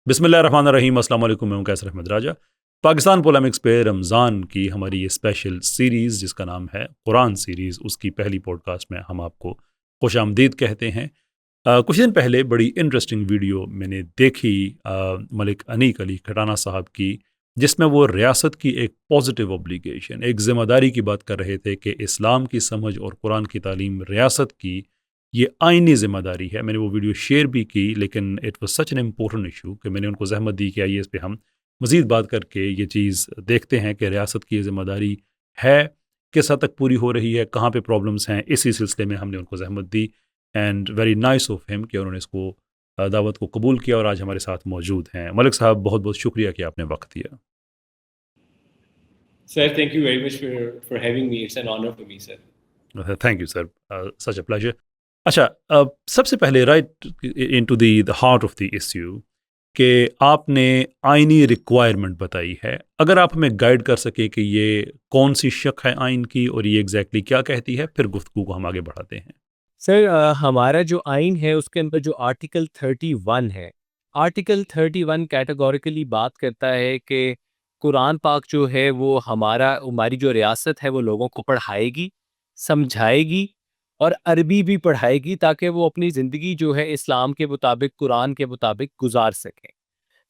बिस्मिल्लाहिर्रहमानिर्रहीम। अस्सलाम वालेकुम। मैं हूं कैसर अहमद राजा। पाकिस्तान पोलेमिक्स पे रमज़ान की हमारी ये स्पेशल सीरीज़ जिसका नाम है कुरान सीरीज़, उसकी पहली पॉडकास्ट में हम आपको खुश आमदीद कहते हैं। कुछ दिन पहले बड़ी इंटरेस्टिंग वीडियो मैंने देखी मलिक अनीक अली खटाना साहब की, जिसमें वो रियासत की एक पॉजिटिव ऑब्लिगेशन, एक ज़िम्मेदारी की बात कर रहे थे कि इस्लाम की समझ और कुरान की तालीम रियासत की ये आइनी ज़िम्मेदारी है। मैंने वो वीडियो शेयर भी की, लेकिन it was such an important issue कि मैंने उनको ज़हमत दी कि आइए इस पे हम मज़ीद बात करके ये चीज़ देखते हैं कि रियासत की ये ज़िम्मेदारी है, किस हद तक पूरी हो रही है, कहाँ पे प्रॉब्लम्स हैं। इसी सिलसिले में हमने उनको ज़हमत दी and very nice of him कि उन्होंने इसको दावत को कबूल किया और आज हमारे साथ मौजूद हैं। मलिक साहब, बहुत बहुत शुक्रिया कि आपने वक्त दिया। Sir, thank you very much for having me. It's an honor for me, sir. Thank you sir, such a pleasure. अच्छा, सबसे पहले right into the heart of the issue कि आपने आइनी रिक्वायरमेंट बताई है। अगर आप हमें गाइड कर सके कि ये कौन सी शक है आइन की और ये एग्जैक्टली क्या कहती है, फिर गुफ्तगू को हम आगे बढ़ाते हैं। सर हमारा जो आइन है उसके अंदर जो आर्टिकल 31 है, आर्टिकल 31 कैटेगोरिकली बात करता है कि कुरान पाक जो है वो हमारी जो रियासत है वो लोगों को पढ़ाएगी, समझाएगी और अरबी भी पढ़ाएगी ताकि वो अपनी ज़िंदगी जो है इस्लाम के मुताबिक, कुरान के मुताबिक गुजार सकें।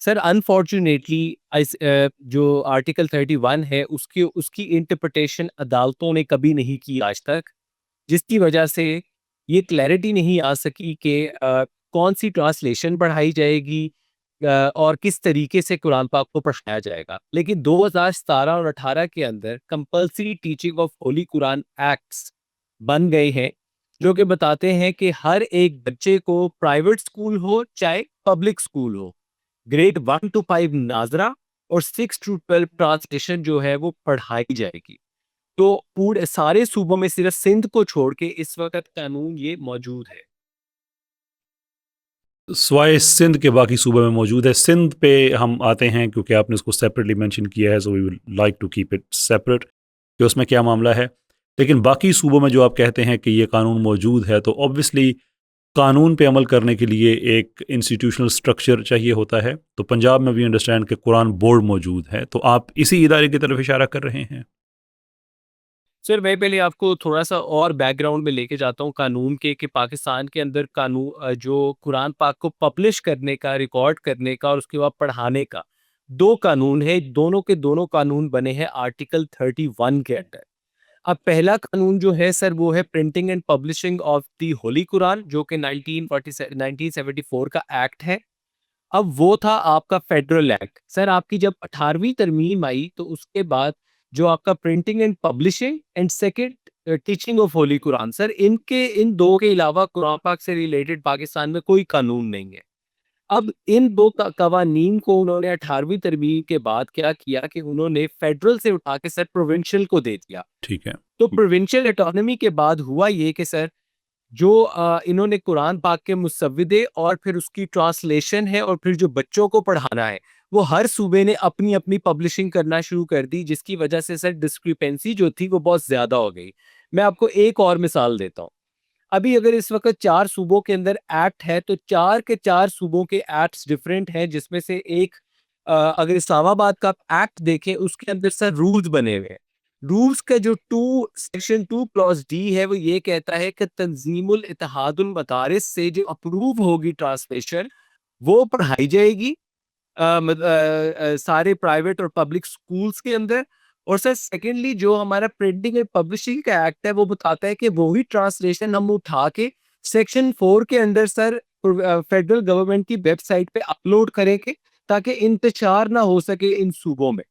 सर अनफॉर्चुनेटली जो आर्टिकल 31 है उसकी उसकी इंटरप्रिटेशन अदालतों ने कभी नहीं की आज तक, जिसकी वजह से ये क्लैरिटी नहीं आ सकी कि कौन सी ट्रांसलेशन पढ़ाई जाएगी और किस तरीके से कुरान पाक को पढ़ाया जाएगा। लेकिन 2017 और 18 के अंदर compulsory teaching of holy Quran acts बन गए हैं, जो कि बताते हैं कि हर एक बच्चे को प्राइवेट स्कूल हो चाहे पब्लिक स्कूल हो, ग्रेड 1 to 5 नाजरा और 6 to 12 ट्रांसलेशन जो है वो पढ़ाई जाएगी। तो पूरे सारे सूबों में सिर्फ सिंध को छोड़ के इस वक़्त कानून ये मौजूद है। स्वाय सिंध के बाकी सूबे में मौजूद है। सिंध पे हम आते हैं क्योंकि आपने उसको सेपरेटली मेंशन किया है, so we will like to keep it separate कि उसमें क्या मामला है। लेकिन बाकी सूबों में जो आप कहते हैं कि ये कानून मौजूद है, तो ऑब्वियसली कानून पे अमल करने के लिए एक इंस्टीट्यूशनल स्ट्रक्चर चाहिए होता है। तो पंजाब में भी अंडरस्टैंड कि कुरान बोर्ड मौजूद है, तो आप इसी इदारे की तरफ इशारा कर रहे हैं। सर मैं पहले आपको थोड़ा-सा और बैकग्राउंड में लेके जाता हूँ कानून के कि पाकिस्तान के अंदर जो कुरान पाक को पब्लिश करने का, रिकॉर्ड करने का और उसके बाद पढ़ाने का 2 कानून है। दोनों के दोनों कानून बने हैं आर्टिकल 31 के अंडर। अब पहला कानून जो है सर वो है printing and publishing of the Holi Quran, जो कि 1974 का एक्ट है। अब वो था आपका फेडरल एक्ट। सर आपकी जब 18वीं तरमीम आई तो उसके बाद जो आपका printing and publishing and second teaching of holy Quran, sir इन दो के अलावा कुरान पाक से रिलेटेड पाकिस्तान में कोई कानून नहीं है। अब इन दो कवानीन को उन्होंने 18वीं तरमीम के बाद क्या किया कि उन्होंने फेडरल से उठा के सर प्रोविंशियल को दे दिया। ठीक है। तो प्रोविंशियल ऑटोनॉमी के बाद हुआ ये कि सर जो इन्होंने कुरान पाक के मुसव्विदे और फिर उसकी ट्रांसलेशन है और फिर जो बच्चों को पढ़ाना है, वो हर सूबे ने अपनी-अपनी पब्लिशिंग करना शुरू कर दी, जिसकी वजह से सर डिस्क्रिपेंसी जो थी वो बहुत ज़्यादा हो गई। मैं आपको एक और मिसाल देता हूँ। अभी अगर इस वक़्त 4 सूबों के अंदर एक्ट है, तो 4 के 4 सूबों के एक्ट्स डिफरेंट हैं, जिसमें से एक अगर इस्लामाबाद का एक्ट देखें, उसके अंदर सर रूल्स बने हुए हैं। रूल्स का जो 2 सेक्शन 2 क्लॉज़ डी है, वो ये कहता है कि तंज़ीमुल इत्तेहादुल मदारिस से जो अप्रूव होगी ट्रांसलेशन, वो पढ़ाई जाएगी सारे प्राइवेट और पब्लिक स्कूल्स के अंदर। और सर सेकेंडली जो हमारा प्रिंटिंग एंड पब्लिशिंग का एक्ट है वो बताता है कि वही ट्रांसलेशन हम उठा के सेक्शन 4 के अंदर सर फेडरल गवर्नमेंट की वेबसाइट पे अपलोड करेंगे ताकि इंतशार ना हो सके इन सूबों में।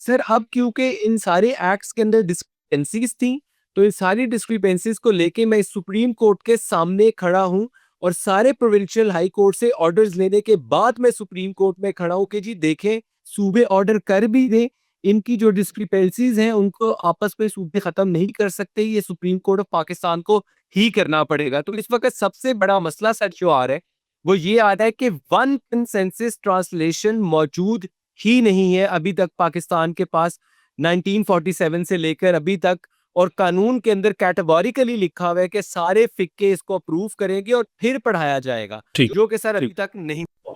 सर अब क्योंकि इन सारे एक्ट्स के अंदर डिस्क्रिपेंसीज थी, तो इन सारी डिस्क्रिपेंसीज को लेके मैं सुप्रीम कोर्ट के सामने खड़ा हूँ और सारे प्रोविंशियल हाई कोर्ट से ऑर्डर्स लेने के बाद मैं सुप्रीम कोर्ट में खड़ा हूँ कि जी देखें, सूबे ऑर्डर कर भी दें, इनकी जो डिस्क्रिपेंसीज हैं उनको आपस में सूबे खत्म नहीं कर सकते, ये सुप्रीम कोर्ट ऑफ पाकिस्तान को ही करना पड़ेगा। तो इस वक्त सबसे बड़ा मसला सर जो आ रहा है वो ये आ रहा है कि वन कंसेंसस ट्रांसलेशन मौजूद ही नहीं है अभी तक पाकिस्तान के पास 1947 से लेकर अभी तक। और कानून के अंदर कैटेगोरिकली लिखा हुआ है कि सारे फिक्के इसको अप्रूव करेंगे और फिर पढ़ाया जाएगा, ठीक। जो कि सर अभी तक नहीं हुआ।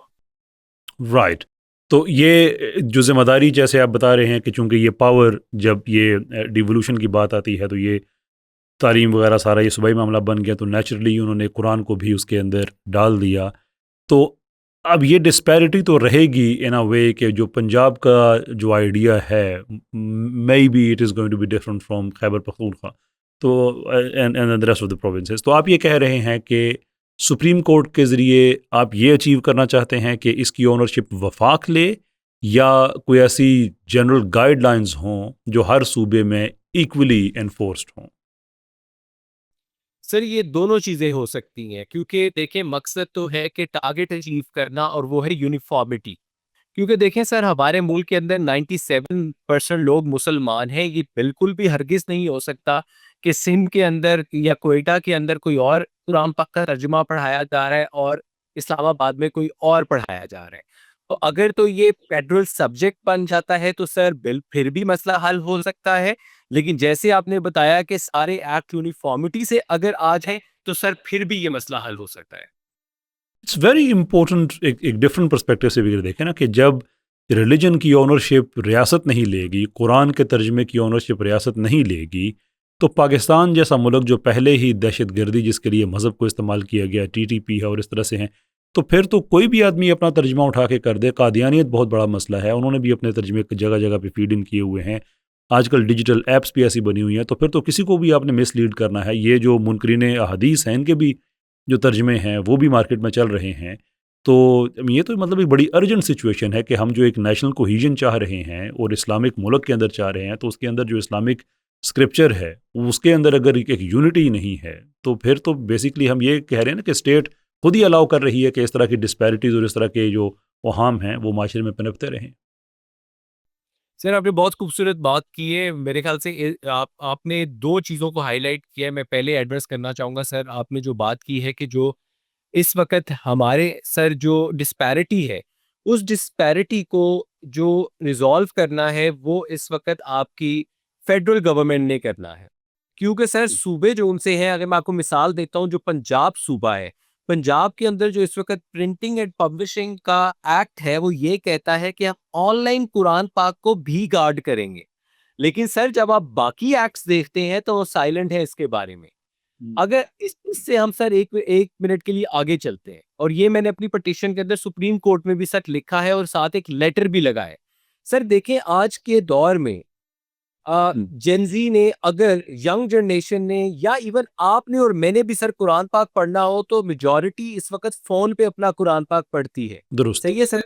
राइट। तो ये जो ज़िम्मेदारी जैसे आप बता रहे हैं कि चूँकि ये पावर जब ये डिवोल्यूशन की बात आती है तो ये तालीम वगैरह सारा ये सूबाई मामला बन गया, तो नेचुरली उन्होंने कुरान को भी उसके अंदर डाल दिया। तो अब ये डिस्पैरिटी तो रहेगी इन अ वे कि जो पंजाब का जो आइडिया है, maybe it is going to be different from Khyber Pakhtunkhwa, तो and the rest of the provinces. तो आप ये कह रहे हैं कि सुप्रीम कोर्ट के ज़रिए आप ये अचीव करना चाहते हैं कि इसकी ओनरशिप वफाक ले, या कोई ऐसी जनरल गाइडलाइंस हों जो हर सूबे में इक्वली एनफोर्स्ड हों? सर ये दोनों चीज़ें हो सकती हैं, क्योंकि देखिए मकसद तो है कि टारगेट अचीव करना, और वो है यूनिफॉर्मिटी। क्योंकि देखें सर, हमारे मुल्क के अंदर 97% लोग मुसलमान हैं। ये बिल्कुल भी हरगिज़ नहीं हो सकता कि सिंध के अंदर या क्वेटा के अंदर कोई और कुरान पाक का तर्जुमा पढ़ाया जा रहा है और इस्लामाबाद में कोई और पढ़ाया जा रहा है। तो अगर तो ये फेडरल सब्जेक्ट बन जाता है तो सर बिल फिर भी मसला हल हो सकता है। लेकिन जैसे आपने बताया कि सारे एक्ट यूनिफॉर्मिटी से अगर आ जाए तो सर फिर भी ये मसला हल हो सकता है। इट्स वेरी इंपॉर्टेंट, एक डिफरेंट पर्सपेक्टिव से भी अगर देखें ना, कि जब रिलीजन की ओनरशिप रियासत नहीं लेगी, कुरान के तर्जमे की ओनरशिप रियासत नहीं लेगी, तो पाकिस्तान जैसा मुल्क जो पहले ही दहशत गर्दी जिसके लिए मज़हब को इस्तेमाल किया गया, टीटीपी है और इस तरह से हैं, तो फिर तो कोई भी आदमी अपना तर्जमा उठा के कर दे। कादियानियत बहुत बड़ा मसला है, उन्होंने भी अपने तर्जमे जगह जगह पे फीड इन किए हुए हैं। आजकल डिजिटल ऐप्स भी ऐसी बनी हुई हैं, तो फिर तो किसी को भी आपने मिसलीड करना है। ये जो मुनकरीन अहादीस हैं, इनके भी जो तर्जमे हैं वो भी मार्केट में चल रहे हैं। तो ये तो मतलब एक बड़ी अर्जेंट सिचुएशन है कि हम जो एक नेशनल कोहीजन चाह रहे हैं और इस्लामिक मुल्क के अंदर चाह रहे हैं, तो उसके अंदर जो इस्लामिक स्क्रिप्चर है उसके अंदर अगर एक यूनिटी नहीं है, तो फिर तो बेसिकली हम ये कह रहे हैं ना कि स्टेट खुद ही अलाउ कर रही है कि इस तरह की डिस्पैरिटीज़ और इस तरह के जो वहाम हैं वो माशरे में पनपते रहें। सर आपने बहुत खूबसूरत बात की है। मेरे ख्याल से आपने 2 चीज़ों को हाइलाइट किया है। मैं पहले एड्रेस करना चाहूँगा सर, आपने जो बात की है कि जो इस वक़्त हमारे सर जो डिस्पैरिटी है, उस डिस्पैरिटी को जो रिज़ॉल्व करना है वो इस वक़्त आपकी फेडरल गवर्नमेंट ने करना है। क्योंकि सर सूबे जो उनसे हैं, अगर मैं आपको मिसाल देता हूँ, जो पंजाब सूबा है, पंजाब के अंदर जो इस वक़्त प्रिंटिंग एंड पब्लिशिंग का एक्ट है, वो ये कहता है कि हम ऑनलाइन कुरान पाक को भी गार्ड करेंगे। लेकिन सर जब आप बाकी एक्ट्स देखते हैं तो वो साइलेंट है इसके बारे में। अगर इससे हम सर एक मिनट के लिए आगे चलते हैं, और ये मैंने अपनी पिटीशन के अंदर सुप्रीम कोर्ट में भी सर लिखा है और साथ एक लेटर भी लगा है। सर देखें आज के दौर में जेनज़ी ने, अगर यंग जनरेशन ने, या इवन आपने और मैंने भी सर कुरान पाक पढ़ना हो तो मेजॉरिटी इस वक़्त फ़ोन पे अपना कुरान पाक पढ़ती है। दुरुस्त। सही है सर?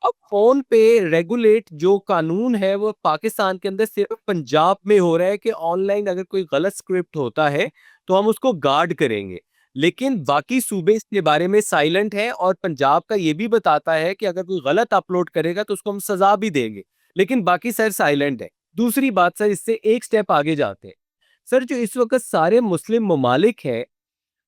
अब फ़ोन पे रेगुलेट जो कानून है वो पाकिस्तान के अंदर सिर्फ़ पंजाब में हो रहा है कि ऑनलाइन अगर कोई गलत स्क्रिप्ट होता है, तो हम उसको गार्ड करेंगे। लेकिन बाकी सूबे इसके बारे में साइलेंट हैं, और पंजाब का ये भी बताता है कि अगर कोई गलत अपलोड करेगा तो उसको हम सज़ा भी देंगे। लेकिन बाकी सर साइलेंट है। दूसरी बात सर, इससे एक स्टेप आगे जाते हैं। सर जो इस वक़्त सारे मुस्लिम ममालिक हैं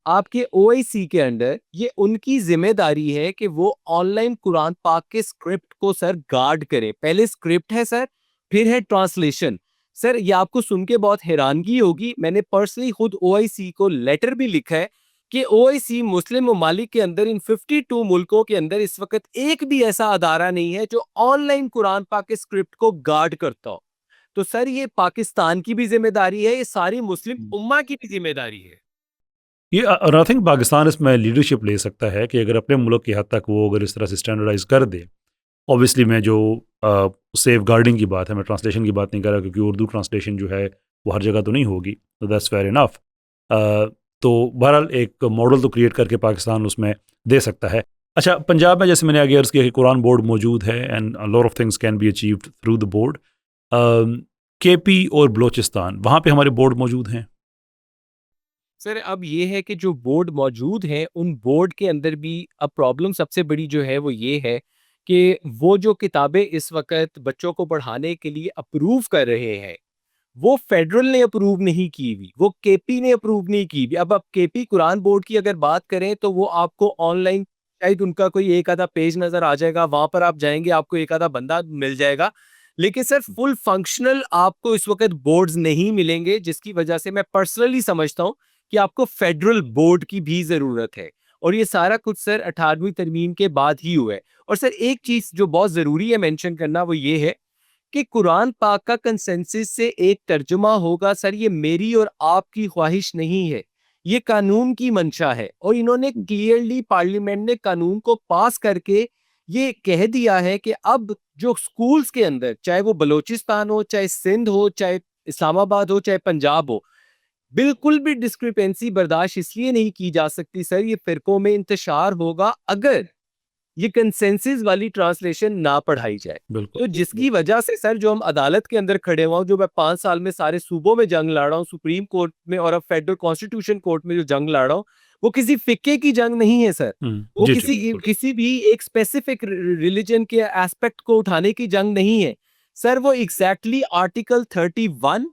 आपके ओआईसी के अंडर, ये उनकी ज़िम्मेदारी है कि वो ऑनलाइन कुरान पाक के स्क्रिप्ट को सर गार्ड करें। पहले स्क्रिप्ट है सर, फिर है ट्रांसलेशन। सर ये आपको सुन के बहुत हैरानगी होगी, मैंने पर्सनली खुद ओआईसी को लेटर भी लिखा है कि ओआईसी मुस्लिम ममालिक के अंदर इन 52 मुल्कों के अंदर इस वक़्त एक भी ऐसा अदारा नहीं है जो ऑनलाइन कुरान पाक के स्क्रिप्ट को गार्ड करता हो। तो सर ये पाकिस्तान की भी ज़िम्मेदारी है, ये सारी मुस्लिम उम्मा की भी ज़िम्मेदारी है। ये और आई थिंक पाकिस्तान इसमें लीडरशिप ले सकता है कि अगर अपने मुल्क की हद तक वो अगर इस तरह से स्टैंडर्डाइज कर दे। ऑब्वियसली मैं जो सेफ गार्डिंग की बात है, मैं ट्रांसलेशन की बात नहीं कर रहा, क्योंकि उर्दू ट्रांसलेशन जो है वो हर जगह तो नहीं होगी, तो दैट्स फेयर इनफ। तो बहरहाल एक मॉडल तो क्रिएट करके पाकिस्तान उसमें दे सकता है। अच्छा, पंजाब में जैसे मैंने आगे अर्ज़ किया कि कुरान बोर्ड मौजूद है and lot of things can be achieved through the board. KP और बलोचिस्तान, वहाँ पे हमारे बोर्ड मौजूद हैं। सर अब ये है कि जो बोर्ड मौजूद हैं, उन बोर्ड के अंदर भी अब प्रॉब्लम सबसे बड़ी जो है वो ये है कि वो जो किताबें इस वक़्त बच्चों को पढ़ाने के लिए अप्रूव कर रहे हैं, वो फेडरल ने अप्रूव नहीं की हुई, वो केपी ने अप्रूव नहीं की हुई। अब आप केपी कुरान बोर्ड की अगर बात करें तो वो आपको ऑनलाइन शायद उनका कोई एक आधा पेज नज़र आ जाएगा, वहाँ पर आप जाएँगे आपको एक आधा बंदा मिल जाएगा। लेकिन सर फुल फंक्शनल आपको इस वक़्त बोर्ड्स नहीं मिलेंगे, जिसकी वजह से मैं पर्सनली समझता हूँ कि आपको फेडरल बोर्ड की भी ज़रूरत है। और ये सारा कुछ सर 18वीं तरमीम के बाद ही हुआ है। और सर एक चीज़ जो बहुत ज़रूरी है मेंशन करना वो ये है कि कुरान पाक का कंसेंसस से एक तर्जुमा होगा सर, ये मेरी और आपकी ख्वाहिश नहीं है, ये कानून की मंशा है। और इन्होंने क्लियरली पार्लियामेंट ने कानून को पास करके ये कह दिया है कि अब जो स्कूल्स के अंदर, चाहे वो बलोचिस्तान हो, चाहे सिंध हो, चाहे इस्लामाबाद हो, चाहे पंजाब हो, बिल्कुल भी डिस्क्रिपेंसी बर्दाश्त इसलिए नहीं की जा सकती सर, ये फिरकों में इंतशार होगा अगर ये कंसेंसस वाली ट्रांसलेशन ना पढ़ाई जाए। बिल्कुल। तो जिसकी वजह से सर जो हम अदालत के अंदर खड़े हुआ हूं, जो मैं 5 साल में सारे सूबों में जंग लड़ रहा हूँ, सुप्रीम कोर्ट में और अब फेडरल कॉन्स्टिट्यूशन कोर्ट में जो जंग लड़ रहा हूँ, वो किसी फिक्के की जंग नहीं है सर। वो जी जी किसी बिल्कुल। किसी भी एक स्पेसिफिक रिलीजन के एस्पेक्ट को उठाने की जंग नहीं है सर। वो एग्जैक्टली आर्टिकल 31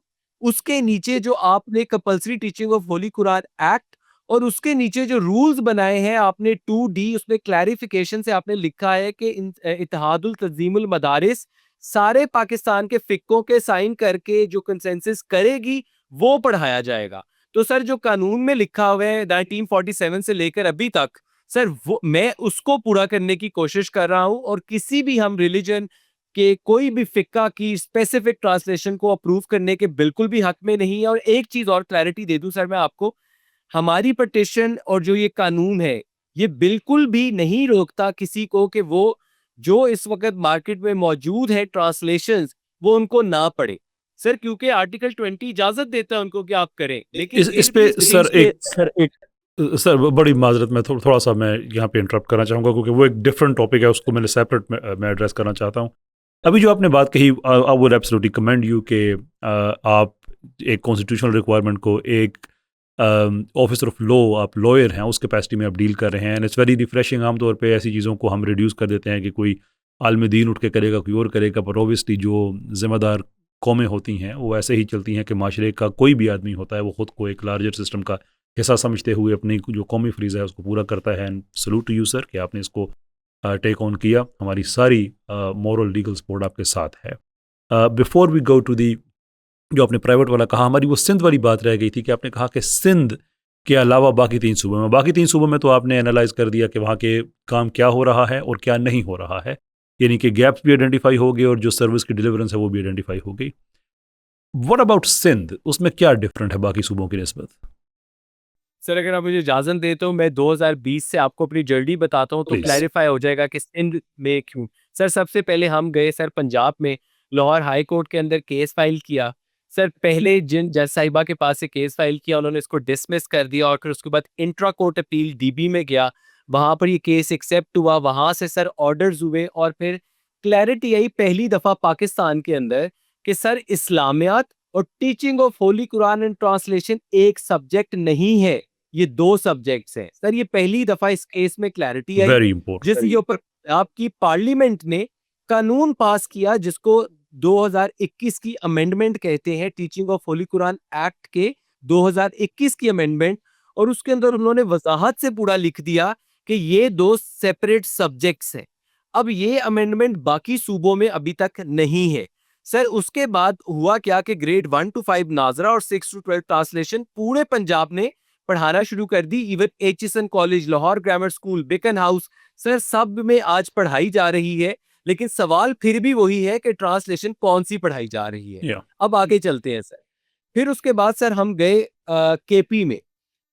उसके नीचे जो आपने compulsory teaching of holy Quran act और उसके नीचे जो रूल्स बनाए हैं आपने 2D, उसमें क्लैरिफिकेशन से आपने लिखा है कि इत्तेहादुल तंजीमुल मदारिस सारे पाकिस्तान के फिक्कों के साइन करके जो कंसेंसस करेगी वो पढ़ाया जाएगा। तो सर जो कानून में लिखा हुआ है 1947 से लेकर अभी तक सर, वो मैं उसको पूरा करने की कोशिश कर रहा हूं और किसी भी हम रिलीजन के कोई भी फिक्का की स्पेसिफिक ट्रांसलेशन को अप्रूव करने के बिल्कुल भी हक में नहीं है। और एक चीज और क्लैरिटी दे दूं सर मैं आपको, हमारी पटिशन और जो ये कानून है ये बिल्कुल भी नहीं रोकता किसी को कि वो जो इस वक्त मार्केट में मौजूद है ट्रांसलेशंस वो उनको ना पढ़े सर, क्योंकि आर्टिकल 20 इजाजत देता है उनको कि आप करें। लेकिन इस पे सर एक सर बड़ी माजरत में थोड़ा सा मैं यहाँ पे इंटरप्ट करना चाहूँगा, क्योंकि वो एक डिफरेंट टॉपिक है, उसको मैंने सेपरेट मैं एड्रेस करना चाहता हूँ। अभी जो आपने बात कही, I would absolutely commend you कि आप एक कॉन्स्टिट्यूशनल रिक्वायरमेंट को एक ऑफिसर ऑफ लॉ, आप लॉयर हैं, उस कैपेसिटी में आप डील कर रहे हैं। And it's very refreshing. आमतौर पे ऐसी चीज़ों को हम रिड्यूस कर देते हैं कि कोई आलम दीन उठ के करेगा, कोई और करेगा, पर ऑब्वियसली जो ज़िम्मेदार कौमें होती हैं वो ऐसे ही चलती हैं कि माशरे का कोई भी आदमी होता है वो ख़ुद को एक लार्जर सिस्टम का हिस्सा समझते हुए अपनी जो कौमी फ्रीज़ है उसको पूरा करता है। And salute to you sir कि आपने इसको टेक ऑन किया। हमारी सारी मॉरल लीगल सपोर्ट आपके साथ है। Before we go to the, जो आपने प्राइवेट वाला कहा, हमारी वो सिंध वाली बात रह गई थी कि आपने कहा कि सिंध के अलावा बाकी 3 सूबों में तो आपने एनालाइज कर दिया कि वहाँ के काम क्या हो रहा है और क्या नहीं हो रहा है, यानी कि गैप्स भी आइडेंटिफाई हो गए और जो सर्विस की डिलीवरेंस है वो भी आइडेंटिफाई हो गई। व्हाट अबाउट सिंध, उसमें क्या डिफरेंट है बाकी सूबों की निस्बत? सर अगर आप मुझे इजाजत दें तो मैं 2020 से आपको अपनी जर्नी बताता हूँ तो प्लीज। क्लैरिफाई हो जाएगा कि सिंध में क्यों। सर सबसे पहले हम गए सर पंजाब में, लाहौर हाई कोर्ट के अंदर केस फाइल किया। सर पहले जिन जज साहिबा के पास से केस फाइल किया उन्होंने इसको डिसमिस कर दिया और फिर उसके बाद इंट्रा कोर्ट अपील DB में गया, वहां पर ये केस एक्सेप्ट हुआ, वहां से सर ऑर्डर्स हुए और फिर क्लैरिटी आई पहली दफा पाकिस्तान के अंदर कि सर इस्लामियात और teaching of holy Quran and translation एक सब्जेक्ट नहीं है, ये 2 सब्जेक्ट्स हैं। सर ये पहली दफा इस केस में क्लैरिटी आई वेरी इंपॉर्टेंट। जिसके ऊपर आपकी पार्लियामेंट ने कानून पास किया जिसको 2021 की अमेंडमेंट कहते हैं, teaching of holy Quran act के 2021 की अमेंडमेंट। और उसके अंदर उन्होंने वजाहत से पूरा लिख दिया कि ये 2 सेपरेट सब्जेक्ट्स हैं। अब ये अमेंडमेंट बाकी सूबों में अभी तक नहीं है सर। उसके बाद हुआ क्या कि ग्रेड 1 to 5 नाजरा और 6 to 12 ट्रांसलेशन पूरे पंजाब ने पढ़ाना शुरू कर दी। Even Aitchison college, Lahore grammar school, Beaconhouse, sir सब में आज पढ़ाई जा रही है। लेकिन सवाल फिर भी वही है कि ट्रांसलेशन कौन सी पढ़ाई जा रही है। या अब आगे चलते हैं सर। फिर उसके बाद सर हम गए KP में।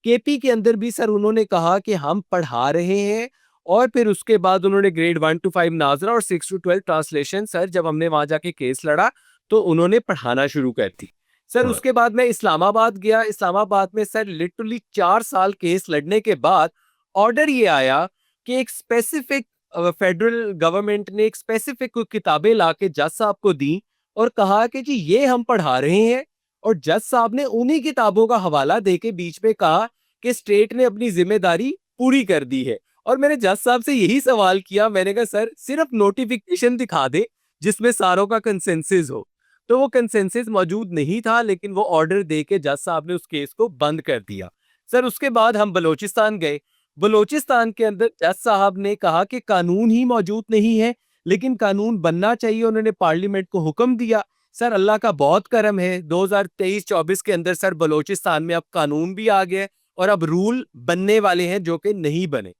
KP के अंदर भी सर उन्होंने कहा कि हम पढ़ा रहे हैं और फिर उसके बाद उन्होंने ग्रेड 1 to 5 नाजरा और 6 to 12 ट्रांसलेशन सर जब हमने वहां जाके केस लड़ा तो उन्होंने पढ़ाना शुरू कर दी। Sir Right. उसके बाद मैं इस्लामाबाद गया। इस्लामाबाद में सर लिटरली 4 साल केस लड़ने के बाद ऑर्डर ये आया कि एक स्पेसिफिक फेडरल गवर्नमेंट ने एक स्पेसिफिक कोई किताबें लाके जज साहब को दी और कहा कि जी ये हम पढ़ा रहे हैं। और जज साहब ने उन्हीं किताबों का हवाला देके बीच में कहा कि स्टेट ने अपनी जिम्मेदारी पूरी कर दी है। और मैंने जज साहब से यही सवाल किया, मैंने कहा सर सिर्फ नोटिफिकेशन दिखा दे जिसमें सारों का कंसेंसस हो। तो वो कंसेंसस मौजूद नहीं था, लेकिन वो ऑर्डर दे के जज साहब ने उस केस को बंद कर दिया। सर उसके बाद हम बलोचिस्तान गए। बलोचिस्तान के अंदर जज साहब ने कहा कि कानून ही मौजूद नहीं है, लेकिन कानून बनना चाहिए। उन्होंने पार्लियामेंट को हुक्म दिया। सर अल्लाह का बहुत करम है, 2023-24 के अंदर सर बलोचिस्तान में अब कानून भी आ गया है और अब रूल बनने वाले हैं जो कि नहीं बने।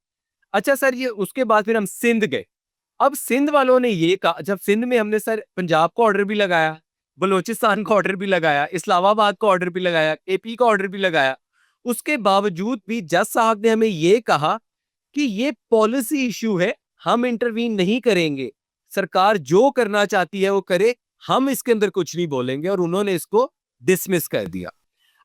अच्छा सर, ये उसके बाद फिर हम सिंध गए। अब सिंध वालों ने ये कहा, जब सिंध में हमने सर पंजाब का ऑर्डर भी लगाया, बलोचिस्तान का ऑर्डर भी लगाया, इस्लामाबाद का ऑर्डर भी लगाया, एपी का ऑर्डर भी लगाया, उसके बावजूद भी जज साहब ने हमें ये कहा कि ये पॉलिसी इशू है, हम इंटरवीन नहीं करेंगे, सरकार जो करना चाहती है वो करे, हम इसके अंदर कुछ नहीं बोलेंगे, और उन्होंने इसको डिसमिस कर दिया।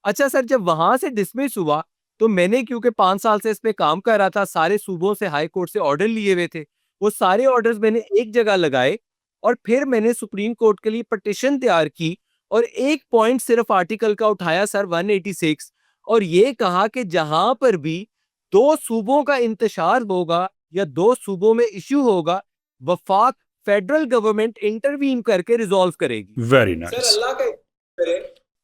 अच्छा सर, जब वहां से डिसमिस हुआ तो मैंने, क्योंकि 5 साल से इस पे काम कर रहा था, सारे सूबों से हाई कोर्ट से ऑर्डर लिए हुए थे, वो सारे ऑर्डर्स मैंने एक जगह लगाए और फिर मैंने सुप्रीम कोर्ट के लिए पिटीशन तैयार की और एक पॉइंट सिर्फ आर्टिकल का उठाया सर 186, और ये कहा कि जहां पर भी दो सूबों का इंतशार होगा या दो सूबों में इश्यू होगा, वफाक फेडरल गवर्नमेंट इंटरवीन करके रिजॉल्व करेगी। Very sir nice. अल्लाह का करे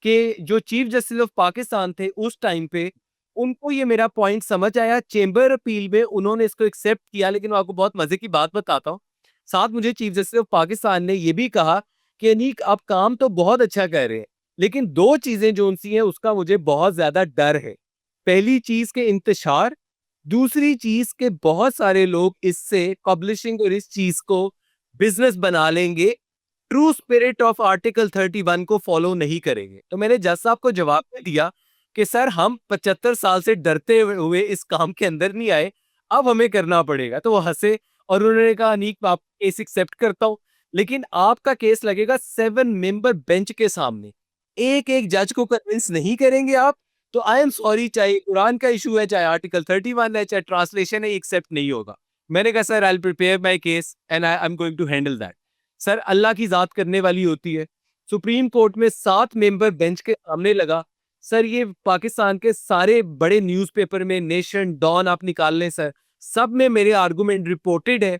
कि जो चीफ जस्टिस ऑफ पाकिस्तान थे उस टाइम पे, उनको ये मेरा पॉइंट समझ आया, चेंबर अपील में उन्होंने इसको एक्सेप्ट किया। लेकिन मैं आपको बहुत मजे की बात बताता हूँ, साथ मुझे चीफ जस्टिस ऑफ पाकिस्तान ने ये भी कहा कि अनीक आप काम तो बहुत अच्छा कर रहे हैं, लेकिन दो चीजें जो उनसी हैं उसका मुझे बहुत ज्यादा डर है। पहली चीज के इंतशार, दूसरी चीज के बहुत सारे लोग इससे पब्लिशिंग और इस चीज को बिजनेस बना लेंगे, ट्रू स्पिरिट ऑफ आर्टिकल 31 को फॉलो नहीं करेंगे। तो मैंने जज साहब को जवाब में दिया कि सर हम 75 साल से डरते हुए इस काम के अंदर नहीं आए, अब हमें करना पड़ेगा। तो वो हंसे और उन्होंने कहा अनीक मैं आपका केस एक्सेप्ट करता हूं, लेकिन आपका केस लगेगा 7 मेंबर बेंच के सामने, एक एक जज को कन्विंस नहीं करेंगे आप, तो आई एम सॉरी, चाहे कुरान का इशू है, चाहे आर्टिकल 31 है, चाहे ट्रांसलेशन है, एक्सेप्ट नहीं होगा। मैंने कहा sir I will prepare my case and I am going to handle that. Sir अल्लाह की जात करने वाली होती है, सुप्रीम कोर्ट में 7 मेंबर बेंच के सामने लगा। सर ये पाकिस्तान के सारे बड़े न्यूज़पेपर में, नेशन, डॉन आप निकाल लें सर, सब में मेरे आर्गुमेंट रिपोर्टेड है।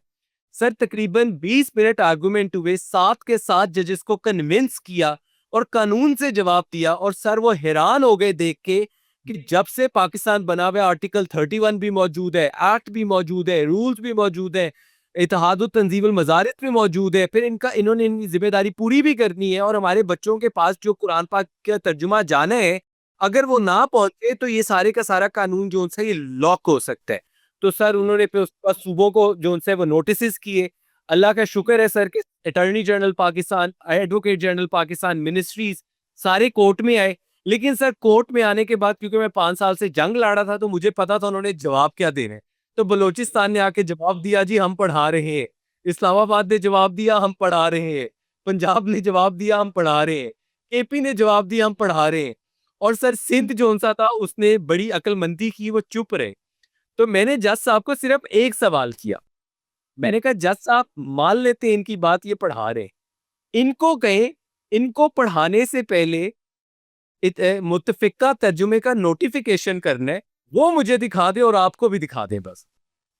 सर तकरीबन 20 मिनट आर्गुमेंट हुए, 7 के 7 जजेस को कन्विंस किया और कानून से जवाब दिया, और सर वो हैरान हो गए देख के कि जब से पाकिस्तान बना हुआ आर्टिकल 31 भी मौजूद है, एक्ट भी मौजूद है, रूल्स भी मौजूद है, इत्तेहाद तंजीमुल मजारित भी मौजूद है, फिर इन्होंने इनकी जिम्मेदारी पूरी भी करनी है, और हमारे बच्चों के पास जो कुरान पाक का तर्जुमा जाना है, अगर वो ना पहुंचे तो ये सारे का सारा कानून जो उनसे ये लॉक हो सकता है। तो सर उन्होंने फिर उसके बाद सूबों को जो उनसे वो नोटिस किए। अल्लाह का शुक्र है सर कि attorney general Pakistan, advocate general Pakistan, ministries सारे कोर्ट में आए। लेकिन सर कोर्ट में आने के बाद, क्योंकि मैं 5 साल से जंग लड़ा था, तो मुझे पता था उन्होंने जवाब क्या देने हैं। तो बलोचिस्तान ने आके जवाब दिया जी हम पढ़ा रहे हैं, इस्लामाबाद ने जवाब दिया हम पढ़ा रहे हैं, पंजाब ने जवाब दिया हम पढ़ा रहे हैं, एपी ने जवाब दिया हम पढ़ा रहे हैं, और सर सिंध जो सा था उसने बड़ी अक्लमंदी की, वो चुप रहे। तो मैंने जज साहब को सिर्फ एक सवाल किया, मैंने कहा जज साहब मान लेते हैं इनकी बात, ये पढ़ा रहे, इनको कहें इनको पढ़ाने से पहले मुत्तफिका तर्जुमे का नोटिफिकेशन करना है, वो मुझे दिखा दे और आपको भी दिखा दे बस।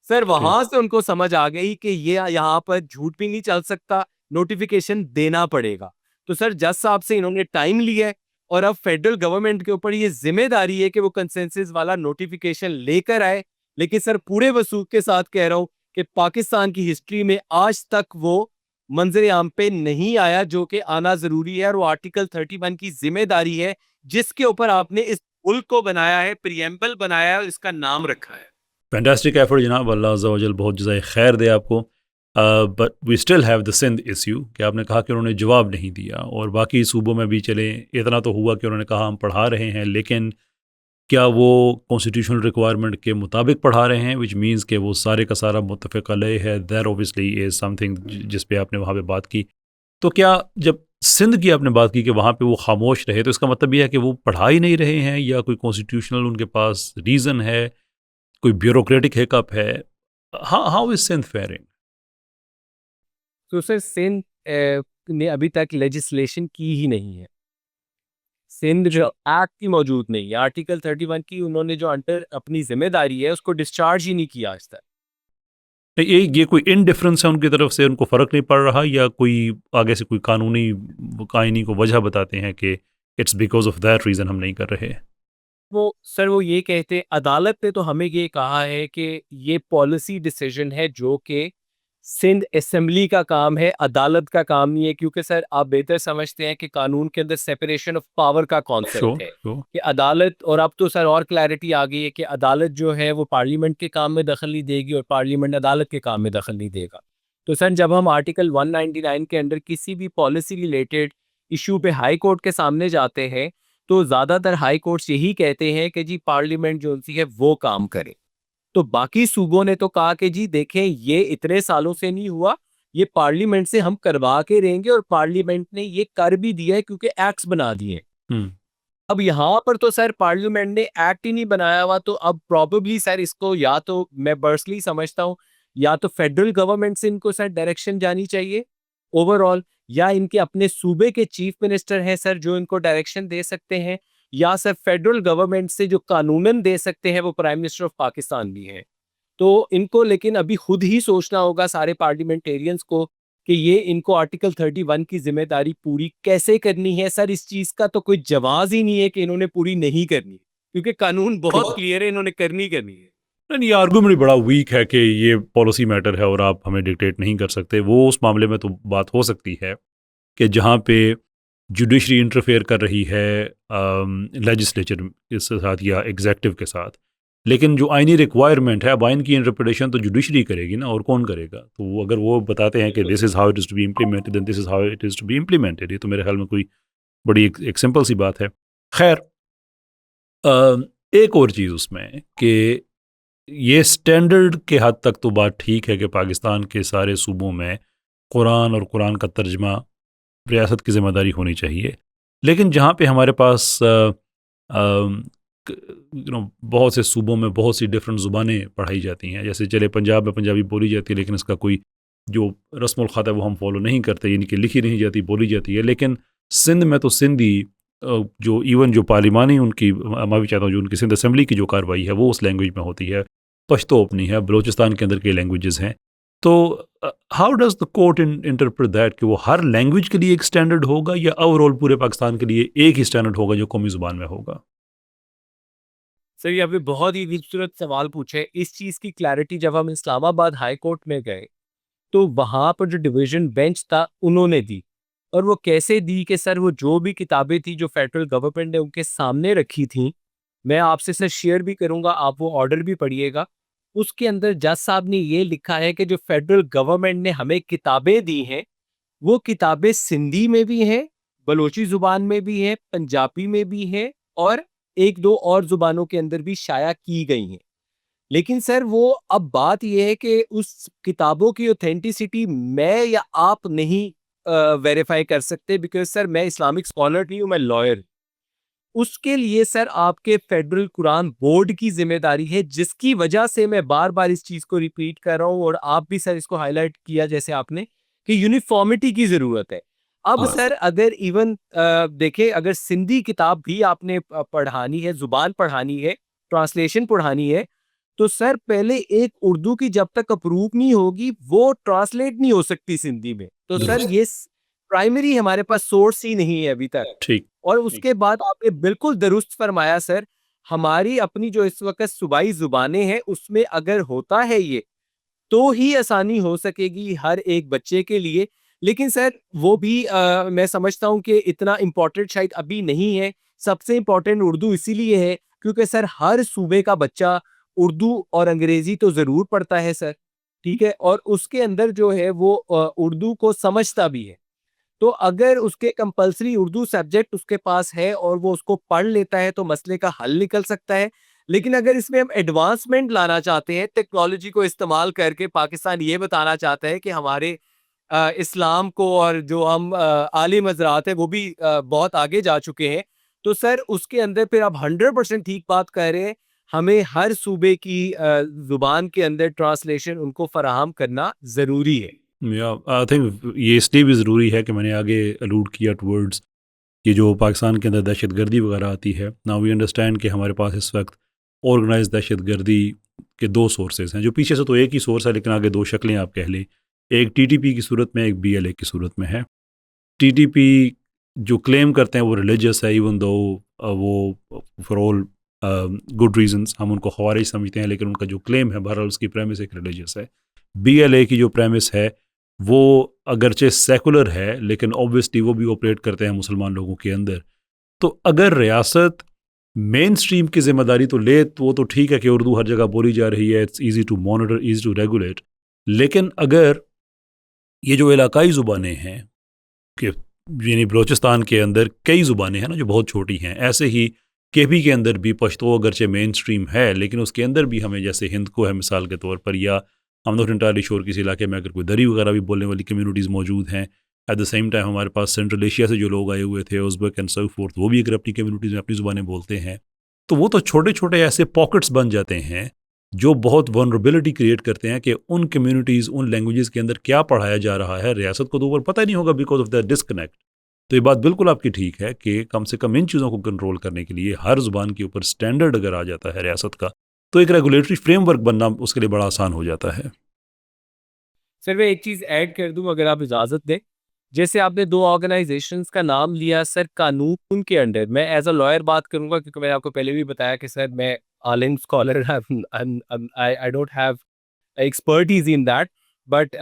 सर वहां से उनको समझ आ गई कि ये यहाँ पर झूठ भी नहीं चल सकता, नोटिफिकेशन देना पड़ेगा। तो सर जज साहब से इन्होंने टाइम लिया है, और अब फेडरल गवर्नमेंट के ऊपर ये जिम्मेदारी है कि वो कंसेंसस वाला नोटिफिकेशन लेकर आए। लेकिन सर पूरे वसूख के साथ कह रहा हूं कि पाकिस्तान की हिस्ट्री में आज तक वो मंजर आम पे नहीं आया जो कि आना जरूरी है, और वो आर्टिकल 31 की जिम्मेदारी है जिसके ऊपर आपने इस मुल्क को बनाया है, प्रियम्बल बनाया है, इसका नाम रखा है। फैंटास्टिक एफर्ट जनाब, अल्लाह अज़्ज़ा वजल बहुत जज़ाए खैर दे आपको। But we still have the Sindh issue कि आपने कहा कि उन्होंने जवाब नहीं दिया, और बाकी सूबों में भी चले, इतना तो हुआ कि उन्होंने कहा हम पढ़ा रहे हैं, लेकिन क्या वो कॉन्स्टिट्यूशनल रिक्वायरमेंट के मुताबिक पढ़ा रहे हैं, विच मीन्स कि वो सारे का सारा मुत्तफ़िक़ अलैह है, दैट ऑब्वियसली इज़ समथिंग जिस पे आपने वहाँ पे बात की। तो क्या जब सिंध की आपने बात की कि वहाँ पे वो खामोश रहे, तो इसका मतलब ये है कि वो पढ़ा ही नहीं रहे हैं, या कोई कॉन्स्टिट्यूशनल उनके पास रीज़न है, कोई ब्यूरोक्रेटिक हिकअप है? How is Sindh faring? तो सर सिंध ने अभी तक लेजिस्लेशन की ही नहीं है, सिंध जो एक्ट की मौजूद नहीं है, आर्टिकल 31 की उन्होंने जो अंडर अपनी जिम्मेदारी है उसको डिस्चार्ज ही नहीं किया आज तक। ये कोई इनडिफरेंस है उनकी तरफ से, उनको फ़र्क नहीं पड़ रहा, या कोई आगे से कोई कानूनी कायनी को वजह बताते हैं कि it's because of that reason हम नहीं कर रहे? वो सर वो ये कहते, अदालत ने तो हमें ये कहा है कि ये पॉलिसी डिसीजन है जो कि सिंध असेंबली का काम है, अदालत का काम नहीं है, क्योंकि सर आप बेहतर समझते हैं कि कानून के अंदर सेपरेशन ऑफ पावर का कॉन्सेप्ट श्योर है श्योर। कि अदालत, और अब तो सर और क्लैरिटी आ गई है कि अदालत जो है वो पार्लियामेंट के काम में दखल नहीं देगी और पार्लियामेंट अदालत के काम में दखल नहीं देगा। तो सर जब हम आर्टिकल 199 के अंदर किसी भी पॉलिसी रिलेटेड इशू पे हाई कोर्ट के सामने जाते हैं, तो ज़्यादातर हाई कोर्ट्स यही कहते हैं कि जी पार्लियामेंट जो सी है वो काम करे। तो बाकी सूबों ने तो कहा कि जी देखें ये इतने सालों से नहीं हुआ, ये पार्लियामेंट से हम करवा के रहेंगे, और पार्लियामेंट ने ये कर भी दिया है क्योंकि एक्ट्स बना दिए। हम्म। अब यहाँ पर तो सर पार्लियामेंट ने एक्ट ही नहीं बनाया हुआ, तो अब प्रॉबेबली सर इसको या तो मैं पर्सनली समझता हूँ या तो फेडरल गवर्नमेंट से इनको सर डायरेक्शन जानी चाहिए ओवरऑल, या इनके अपने सूबे के चीफ मिनिस्टर हैं सर जो इनको डायरेक्शन दे सकते हैं, या सर फेडरल गवर्नमेंट से जो कानूनन दे सकते हैं वो प्राइम मिनिस्टर ऑफ पाकिस्तान भी हैं। तो इनको लेकिन अभी खुद ही सोचना होगा सारे पार्लियामेंटेरियंस को कि ये इनको आर्टिकल 31 की जिम्मेदारी पूरी कैसे करनी है। सर इस चीज का तो कोई जवाब ही नहीं है कि इन्होंने पूरी नहीं करनी, क्योंकि कानून बहुत क्लियर है, इन्होंने करनी करनी है। नहीं, ये आर्गूमेंट बड़ा वीक है कि ये पॉलिसी मैटर है और आप हमें डिक्टेट नहीं कर सकते। वो उस मामले में तो बात हो सकती है कि जहाँ पे जुडिशरी इंटरफेयर कर रही है लेजिस्लेचर के साथ या एग्जेक्टिव के साथ, लेकिन जो आइनी रिक्वायरमेंट है, अब आइन की इंटरप्रिटेशन तो जुडिशरी करेगी ना, और कौन करेगा? तो अगर वो बताते हैं कि this is how it is to be implemented then this is how it is to be implemented, ये तो मेरे ख्याल में कोई बड़ी एक सिंपल सी बात है। खैर, एक और चीज़ उसमें कि ये स्टैंडर्ड के हद तक तो बात ठीक है कि पाकिस्तान के सारे सूबों में कुरान और कुरान का तर्जमा रियासत की ज़िम्मेदारी होनी चाहिए, लेकिन जहाँ पे हमारे पास बहुत से सूबों में बहुत सी डिफरेंट ज़ुबानें पढ़ाई जाती हैं, जैसे चले पंजाब में पंजाबी बोली जाती है लेकिन इसका कोई जो रस्मुल ख़त है वो हम फॉलो नहीं करते, यानी कि लिखी नहीं जाती, बोली जाती है। लेकिन सिंध में तो सिंधी जो इवन जो पार्लिमानी उनकी, मैं भी चाहता हूँ जो उनकी सिंध असम्बली की जो कार्रवाई है वो उस लैंग्वेज में होती है। पश्तो अपनी है, बलूचिस्तान के अंदर कई लैंग्वेजेस हैं। तो how does the court interpret that कि वो हर लैंग्वेज के लिए एक स्टैंडर्ड होगा या ओवरऑल पूरे पाकिस्तान के लिए एक ही स्टैंडर्ड होगा जो कौमी ज़ुबान में होगा? सर ये आपने बहुत ही खूबसूरत सवाल पूछे। इस चीज़ की क्लैरिटी जब हम इस्लामाबाद हाई कोर्ट में गए, तो वहाँ पर जो डिवीज़न बेंच था उन्होंने दी, और वो कैसे दी कि सर वो जो भी किताबें थी जो फेडरल गवर्नमेंट ने उनके सामने रखी थी, मैं आपसे सर शेयर भी करूँगा, आप वो ऑर्डर भी पढ़िएगा। उसके अंदर जज साहब ने ये लिखा है कि जो फेडरल गवर्नमेंट ने हमें किताबें दी हैं, वो किताबें सिंधी में भी हैं, बलोची ज़ुबान में भी हैं, पंजाबी में भी हैं, और 1-2 और ज़ुबानों के अंदर भी शाया की गई हैं। लेकिन सर वो अब बात ये है कि उस किताबों की ऑथेंटिसिटी मैं या आप नहीं वेरीफाई कर सकते, बिकॉज़ सर मैं इस्लामिक स्कॉलर नहीं हूँ, मैं लॉयर। उसके लिए सर आपके फेडरल कुरान बोर्ड की ज़िम्मेदारी है, जिसकी वजह से मैं बार-बार इस चीज़ को रिपीट कर रहा हूँ, और आप भी सर इसको हाइलाइट किया जैसे आपने कि यूनिफ़ॉर्मिटी की ज़रूरत है। अब सर अगर इवन देखिए, अगर सिंधी किताब भी आपने पढ़ानी है, ज़ुबान पढ़ानी है, ट्रांसलेशन पढ़ानी है, तो सर पहले एक उर्दू की जब तक अप्रूव नहीं होगी, वो ट्रांसलेट नहीं हो सकती सिंधी में। तो सर दुरुस्त। ये प्राइमरी हमारे पास सोर्स ही नहीं है अभी तक। ठीक। और उसके बाद आपने बिल्कुल दुरुस्त फरमाया सर, हमारी अपनी जो इस वक़्त सूबाई ज़ुबानें हैं, उसमें अगर होता है ये, तो ही आसानी हो सकेगी हर एक बच्चे के लिए। लेकिन सर वो भी मैं समझता हूँ कि इतना इम्पोर्टेंट शायद अभी नहीं है। सबसे इम्पोर्टेंट उर्दू इसीलिए है क्योंकि सर हर सूबे का बच्चा उर्दू और अंग्रेज़ी तो ज़रूर पढ़ता है सर, ठीक है? और उसके अंदर जो है वो उर्दू को समझता भी है। तो अगर उसके कंपल्सरी उर्दू सब्जेक्ट उसके पास है और वो उसको पढ़ लेता है, तो मसले का हल निकल सकता है। लेकिन अगर इसमें हम एडवांसमेंट लाना चाहते हैं, टेक्नोलॉजी को इस्तेमाल करके पाकिस्तान ये बताना चाहता है कि हमारे इस्लाम को और जो हम आलिम हज़रात हैं वो भी बहुत आगे जा चुके हैं। तो सर उसके अंदर फिर आप 100% ठीक बात कह रहे हैं, हमें हर सूबे की ज़ुबान के अंदर ट्रांसलेशन उनको फ़राहम करना ज़रूरी है। या आई थिंक ये इसलिए भी ज़रूरी है कि मैंने आगे अलूड किया टवर्ड्स कि जो पाकिस्तान के अंदर दहशतगर्दी वगैरह आती है, नाउ वी अंडरस्टैंड कि हमारे पास इस वक्त ऑर्गेनाइज दहशतगर्दी के दो सोर्सेज हैं, जो पीछे से तो एक ही सोर्स है लेकिन आगे दो शक्लें आप कह लें, एक टीटीपी की सूरत में, एक बीएलए की सूरत में है। टीटीपी जो क्लेम करते हैं वो रिलीजियस है, इवन दो वो फॉर ऑल गुड रीजंस हम उनको ख़वारिज समझते हैं, लेकिन उनका जो क्लेम है बहरहाल उसकी प्रेमिस एक रिलीजियस है। BLA की जो प्रेमिस है वो अगरचे सेकुलर है, लेकिन ऑब्वियसली वो भी ऑपरेट करते हैं मुसलमान लोगों के अंदर। तो अगर रियासत मेन स्ट्रीम की जिम्मेदारी तो ले तो वो तो ठीक है कि उर्दू हर जगह बोली जा रही है, it's easy to monitor, easy to regulate. लेकिन अगर ये जो इलाकाई ज़ुबानें हैं कि यानी बलूचिस्तान के अंदर कई ज़ुबानें हैं ना जो बहुत छोटी हैं, ऐसे ही केपी के अंदर भी पश्तो अगरचे मेन स्ट्रीम है, लेकिन उसके अंदर भी हमें जैसे हिंद को है मिसाल के तौर पर, या हम नॉट इंटायरली श्योर किसी इलाके में अगर कोई दरी वगैरह भी बोलने वाली कम्युनिटीज़ मौजूद हैं। एट द सेम टाइम हमारे पास सेंट्रल एशिया से जो लोग आए हुए थे, उज़्बेक एंड सो फोर्थ, वो भी अगर अपनी कम्युनिटीज़ में अपनी ज़ुबानें बोलते हैं, तो वो तो छोटे छोटे ऐसे पॉकेट्स बन जाते हैं जो बहुत वनरेबिलिटी क्रिएट करते हैं कि उन कम्युनिटीज़, उन लैंग्वेजेस के अंदर क्या पढ़ाया जा रहा है रियासत को तो ऊपर पता ही नहीं होगा बिकॉज ऑफ द डिस्कनेक्ट। तो ये बात बिल्कुल आपकी ठीक है कि कम से कम इन चीज़ों को कंट्रोल करने के लिए हर ज़ुबान के ऊपर स्टैंडर्ड अगर आ जाता है रियासत का, तो एक रेगुलेटरी फ्रेमवर्क बनना उसके लिए बड़ा आसान हो जाता है। सर मैं एक चीज़ ऐड कर दूं अगर आप इजाज़त दें। जैसे आपने दो ऑर्गेनाइजेशंस का नाम लिया सर, कानून के अंडर मैं एज अ लॉयर बात करूंगा, क्योंकि मैंने आपको पहले भी बताया कि सर मैं आलिम scholar I don't have expertise in that. But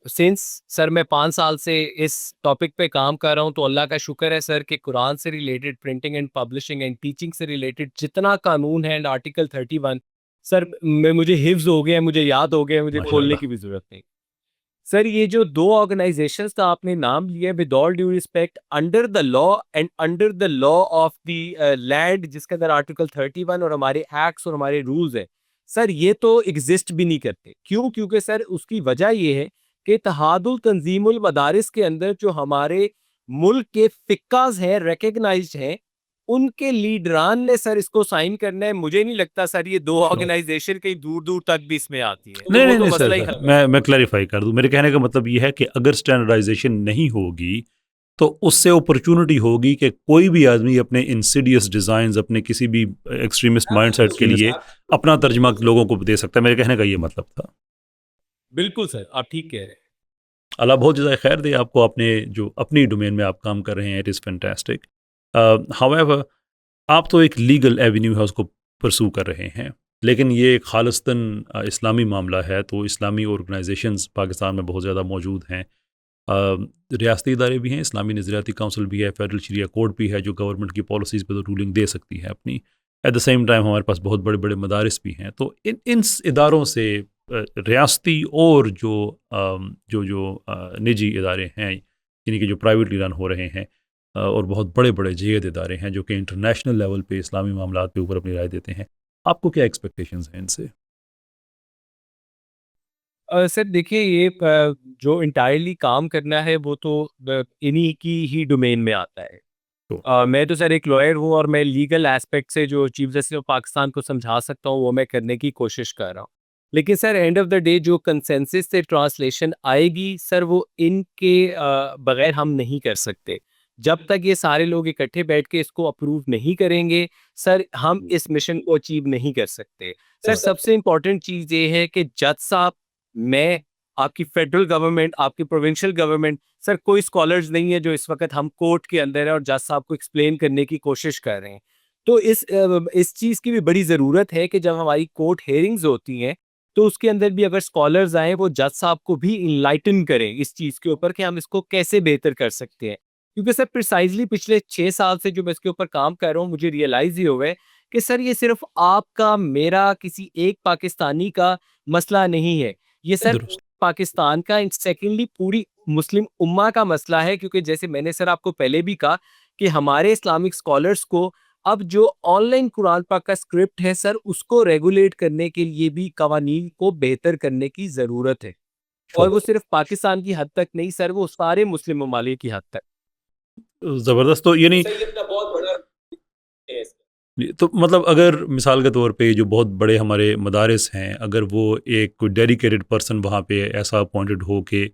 since sir मैं 5 साल से इस टॉपिक पे काम कर रहा हूँ, तो अल्लाह का शुक्र है सर कि कुरान से related, printing and publishing and teaching से रिलेटेड जितना कानून है एंड आर्टिकल 31 सर मैं मुझे हिफ्ज हो गया है, मुझे याद हो गया है, मुझे खोलने माशाल्लाह। की भी जरूरत नहीं। सर ये जो दो ऑर्गेनाइजेशंस का आपने नाम लिया, with all due respect, under the law and under the law of the land, जिसके अंदर आर्टिकल 31 और हमारे एक्ट्स और हमारे रूल्स हैं, सर ये तो एग्जिस्ट भी नहीं करते। क्यों? क्योंकि सर उसकी वजह ये है कि इत्तेहादुल तंजीमुल मदारिस के अंदर जो हमारे मुल्क के फिक्काज हैं, रिकग्नाइज्ड हैं, उनके लीडरान ने सर इसको साइन करना है। मुझे नहीं लगता सर ये दो ऑर्गेनाइजेशन कहीं दूर दूर तक भी इसमें आती है, तो नहीं वो नहीं तो नहीं सर, मसला ही सर हल मैं क्लैरिफाई कर दूं। मेरे कहने का मतलब ये है कि अगर स्टैंडर्डाइजेशन नहीं होगी तो उससे अपॉर्चुनिटी होगी कि कोई भी आदमी अपने इंसिडियस डिज़ाइंस, अपने किसी भी एक्सट्रीमिस्ट माइंडसेट के लिए अपना तर्जमा लोगों को दे सकता है। मेरे कहने का ये मतलब था। बिल्कुल सर, आप ठीक कह रहे हैं। अल्लाह बहुत जज़ाए खैर दे आपको, आपने जो अपनी डोमेन में आप काम कर रहे हैं, इट इज़ फैंटास्टिक। हाउएवर आप तो एक लीगल एवेन्यू है उसको परसू कर रहे हैं, लेकिन ये एक खालिस्तन इस्लामी मामला है, तो इस्लामी ऑर्गेनाइजेशंस पाकिस्तान में बहुत ज़्यादा मौजूद हैं। रियासती इदारे भी हैं, इस्लामी नज़रियाती काउंसिल भी है, फेडरल शरिया कोर्ट भी है जो गवर्नमेंट की पॉलिसीज़ पे तो रूलिंग दे सकती है अपनी। एट द सेम टाइम हमारे पास बहुत बड़े बड़े मदारिस भी हैं। तो इन इदारों से रियासती और जो निजी इदारे हैं, यानी कि जो प्राइवेटली रन हो रहे हैं, और बहुत बड़े बड़े जेद इदारे हैं जो कि इंटरनेशनल लेवल पे इस्लामी मामलात पे ऊपर अपनी राय देते हैं, आपको क्या एक्सपेक्टेशंस हैं इनसे? सर देखिए ये जो इंटायरली काम करना है वो तो इन्हीं की ही डोमेन में आता है। तो मैं तो सर एक लॉयर हूँ और मैं लीगल एस्पेक्ट से जो चीफ जस्टिस ऑफ पाकिस्तान को समझा सकता हूँ वो मैं करने की कोशिश कर रहा हूँ। लेकिन sir end of the day जो कंसेंसस से ट्रांसलेशन आएगी सर, वो इनके बगैर हम नहीं कर सकते। जब तक ये सारे लोग इकट्ठे बैठ के इसको अप्रूव नहीं करेंगे सर, हम इस मिशन को अचीव नहीं कर सकते। सर सबसे इम्पोर्टेंट चीज़ ये है कि जज साहब, मैं, आपकी फेडरल गवर्नमेंट, आपकी प्रोविंशियल गवर्नमेंट, सर कोई स्कॉलर्स नहीं है जो इस वक्त हम कोर्ट के अंदर है और जज साहब को एक्सप्लेन करने की कोशिश कर रहे हैं। तो इस चीज़ की भी बड़ी ज़रूरत है कि जब हमारी कोर्ट हेयरिंग्स होती हैं तो उसके अंदर भी अगर स्कॉलर्स आए वो जज साहब को भी इनलाइटन करें इस चीज़ के ऊपर कि हम इसको कैसे बेहतर कर सकते हैं। क्योंकि सर प्रिसाइजली पिछले 6 साल से जो मैं इसके ऊपर काम कर रहा हूँ, मुझे रियलाइज ही हुआ है कि सर ये सिर्फ आपका, मेरा, किसी एक पाकिस्तानी का मसला नहीं है। ये सर दुरुस्त। पाकिस्तान का, एंड सेकेंडली पूरी मुस्लिम उम्मा का मसला है। क्योंकि जैसे मैंने सर आपको पहले भी कहा कि हमारे इस्लामिक स्कॉलर्स को अब जो ऑनलाइन कुरान पाक का स्क्रिप्ट है सर, उसको रेगुलेट करने के लिए भी कवानीन को बेहतर करने की ज़रूरत है। और वो सिर्फ पाकिस्तान की हद तक नहीं सर, वो सारे मुस्लिम ममालिक की हद तक। ज़बरदस्त। तो यानी सर ये अपना बहुत बड़ा है। तो मतलब अगर मिसाल के तौर पे जो बहुत बड़े हमारे मदारिस हैं, अगर वो एक कोई डेडिकेटेड पर्सन वहाँ पे ऐसा अपॉइंटेड हो कि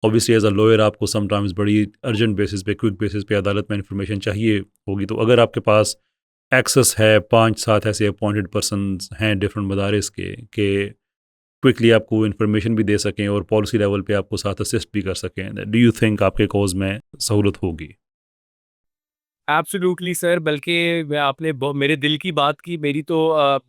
ऑब्वियसली एज अ लॉयर आपको समटाइम्स बड़ी अर्जेंट बेसिस पे, क्विक बेसिस पे अदालत में इंफॉर्मेशन चाहिए होगी, तो अगर आपके पास एक्सेस है, 5-7 ऐसे अपॉइंटेड पर्सनस हैं डिफरेंट मदारिस के कि क्विकली आपको इन्फॉर्मेशन भी दे सकें और पॉलिसी लेवल पे आपको साथ असिस्ट भी कर सकें, डू यू थिंक आपके कॉज में सहूलत होगी? एब्सोल्युटली सर, बल्कि मैं, आपने मेरे दिल की बात की। मेरी तो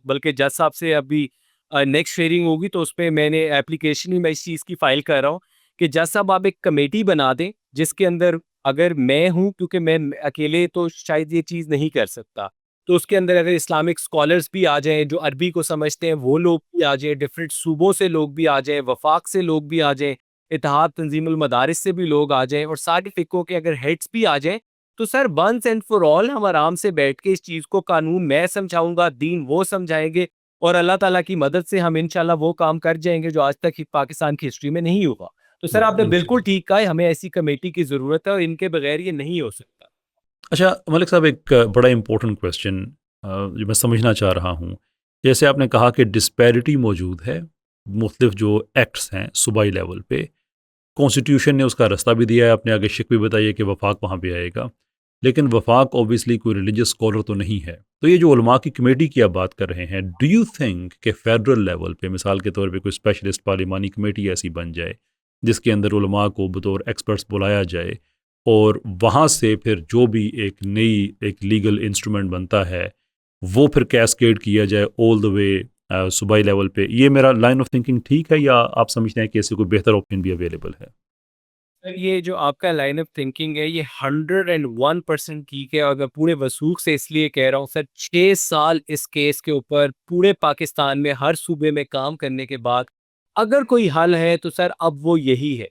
बल्कि जज साहब से अभी नेक्स्ट हेयरिंग होगी तो उसपे मैंने एप्लीकेशन ही मैं इस चीज़ की फ़ाइल कर रहा हूँ कि जज साहब आप एक कमेटी बना दें, जिसके अंदर अगर मैं हूँ, क्योंकि मैं अकेले तो शायद ये चीज़ नहीं कर सकता। तो उसके अंदर अगर इस्लामिक स्कॉलर्स भी आ जाएँ, जो अरबी को समझते हैं वो लोग भी आ जाएँ, डिफरेंट सूबों से लोग भी आ जाएँ, वफ़ाक से लोग भी आ जाएँ, इत्तेहाद तंज़ीमुल मदारिस से भी लोग आ जाएँ और सारे फ़िक़्हों के अगर हेड्स भी आ जाएँ, तो sir once and for all हम आराम से बैठ के इस चीज़ को, कानून मैं समझाऊँगा, दीन वो समझाएँगे और अल्लाह ताला की मदद से हम इंशाल्लाह वो काम कर जाएँगे जो आज तक ही पाकिस्तान की हिस्ट्री में नहीं हुआ। तो सर आपने बिल्कुल ठीक कहा है, हमें ऐसी कमेटी की ज़रूरत है और इनके बगैर ये नहीं हो सकता। अच्छा मलिक साहब, एक बड़ा इम्पोर्टेंट क्वेश्चन जो मैं समझना चाह रहा हूँ। जैसे आपने कहा कि डिस्पैरिटी मौजूद है, मुख्तलिफ जो एक्ट्स हैं सूबाई लेवल पे, कॉन्स्टिट्यूशन ने उसका रास्ता भी दिया है, आपने आगे शिक भी बताई है कि वफाक वहाँ पे आएगा, लेकिन वफाक ऑब्वियसली कोई रिलीजियस स्कॉलर तो नहीं है। तो ये जो उलमा की कमेटी की आप बात कर रहे हैं, डू यू थिंक कि फेडरल लेवल पे मिसाल के तौर पे कोई स्पेशलिस्ट पार्लिमानी कमेटी ऐसी बन जाए जिसके अंदर उलमा को बतौर एक्सपर्ट्स बुलाया जाए और वहाँ से फिर जो भी एक नई एक लीगल इंस्ट्रूमेंट बनता है वो फिर कैस्केड किया जाए ऑल द वे सूबाई लेवल पे? ये मेरा लाइन ऑफ थिंकिंग ठीक है या आप समझते हैं कि ऐसे कोई बेहतर ऑप्शन भी अवेलेबल है? सर ये जो आपका लाइन ऑफ थिंकिंग है ये 101% ठीक है और मैं पूरे वसूख से इसलिए कह रहा हूँ सर, 6 साल इस केस के ऊपर पूरे पाकिस्तान में हर सूबे में काम करने के बाद अगर कोई हल है तो सर अब वो यही है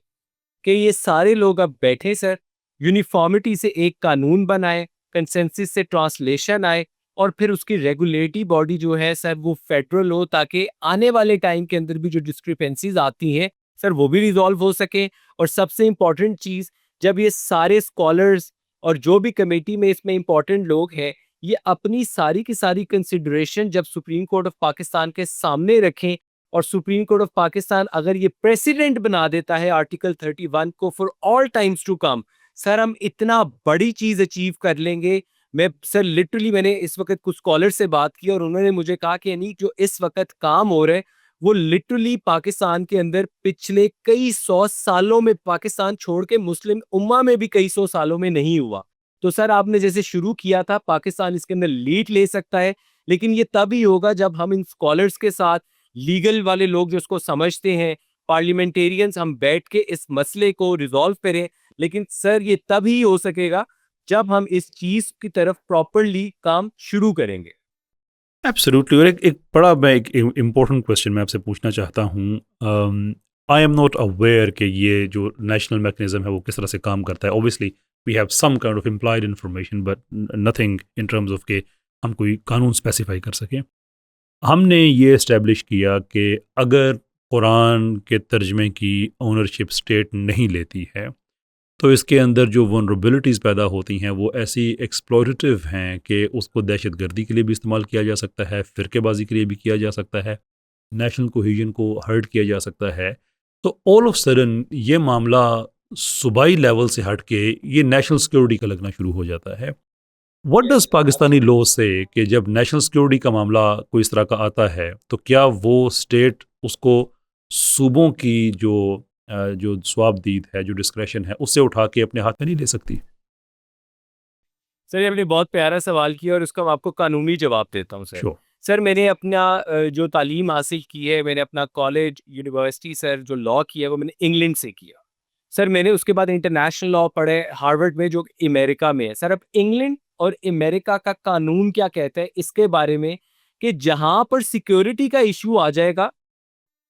कि ये सारे लोग अब बैठे सर, यूनिफॉर्मिटी से एक कानून बनाए, कंसेंसस से ट्रांसलेशन आए और फिर उसकी रेगुलेटरी बॉडी जो है सर वो फेडरल हो, ताकि आने वाले टाइम के अंदर भी जो डिस्क्रिपेंसीज आती हैं सर वो भी रिजॉल्व हो सके। और सबसे इम्पॉर्टेंट चीज़, जब ये सारे स्कॉलर्स और जो भी कमेटी में इसमें इम्पॉर्टेंट लोग हैं, ये अपनी सारी की सारी कंसिडरेशन जब सुप्रीम कोर्ट ऑफ पाकिस्तान के सामने रखें और सुप्रीम कोर्ट ऑफ पाकिस्तान अगर ये प्रेसिडेंट बना देता है आर्टिकल 31 को for all times to come, sir हम इतना बड़ी चीज अचीव कर लेंगे। मैं सर लिटरली मैंने इस वक्त कुछ स्कॉलर से बात की और उन्होंने मुझे कहा कि यानी जो इस वक्त काम हो रहा है वो लिटरली पाकिस्तान के अंदर पिछले कई सौ सालों में, पाकिस्तान छोड़ के मुस्लिम उम्मा में भी कई सौ सालों में नहीं हुआ। तो सर आपने जैसे शुरू किया था, पाकिस्तान इसके अंदर लीड ले सकता है, लेकिन ये तभी होगा जब हम इन स्कॉलर्स के साथ, लीगल वाले लोग जो उसको समझते हैं, पार्लियामेंटेरियंस, हम बैठ के इस मसले को रिजॉल्व करें। लेकिन सर ये तभी हो सकेगा जब हम इस चीज की तरफ प्रॉपरली काम शुरू करेंगे। एब्सोल्युटली। और एक बड़ा मैं एक इम्पोर्टेंट क्वेश्चन मैं आपसे पूछना चाहता हूँ। आई एम नॉट अवेयर कि ये जो नेशनल मैकेनिज्म है वो किस तरह से काम करता है। Obviously we have some kind of implied information but nothing in terms of के हम कोई कानून स्पेसिफाई कर सकें। हमने ये इस्टेब्लिश किया कि अगर कुरान के तर्जमे की ओनरशिप स्टेट नहीं लेती है तो इसके अंदर जो वनरेबिलिटीज़ पैदा होती हैं वो ऐसी एक्सप्लॉयटेटिव हैं कि उसको दहशतगर्दी के लिए भी इस्तेमाल किया जा सकता है, फ़िरकेबाज़ी के लिए भी किया जा सकता है, नेशनल कोहेजन को हर्ट किया जा सकता है। तो ऑल ऑफ सडन ये मामला सूबाई लेवल से हट के ये नेशनल सिक्योरिटी का लगना शुरू हो जाता है। व्हाट डज़ पाकिस्तानी लॉ से कि जब नेशनल सिक्योरिटी का मामला कोई इस तरह का आता है तो क्या वो स्टेट उसको सूबों की जो स्वाबदीद है, जो डिस्क्रेशन है, उससे उठा के अपने हाथ में नहीं ले सकती? सर ये आपने बहुत प्यारा सवाल किया और उसका मैं आपको कानूनी जवाब देता हूँ सर। श्योर। सर मैंने अपना जो तालीम हासिल की है, मैंने अपना कॉलेज, यूनिवर्सिटी सर जो लॉ किया है वो मैंने इंग्लैंड से किया। सर मैंने उसके बाद इंटरनेशनल लॉ पढ़े हार्वर्ड में जो अमेरिका में है। सर अब इंग्लैंड और अमेरिका का कानून क्या कहता है इसके बारे में, कि जहाँ पर सिक्योरिटी का इश्यू आ जाएगा,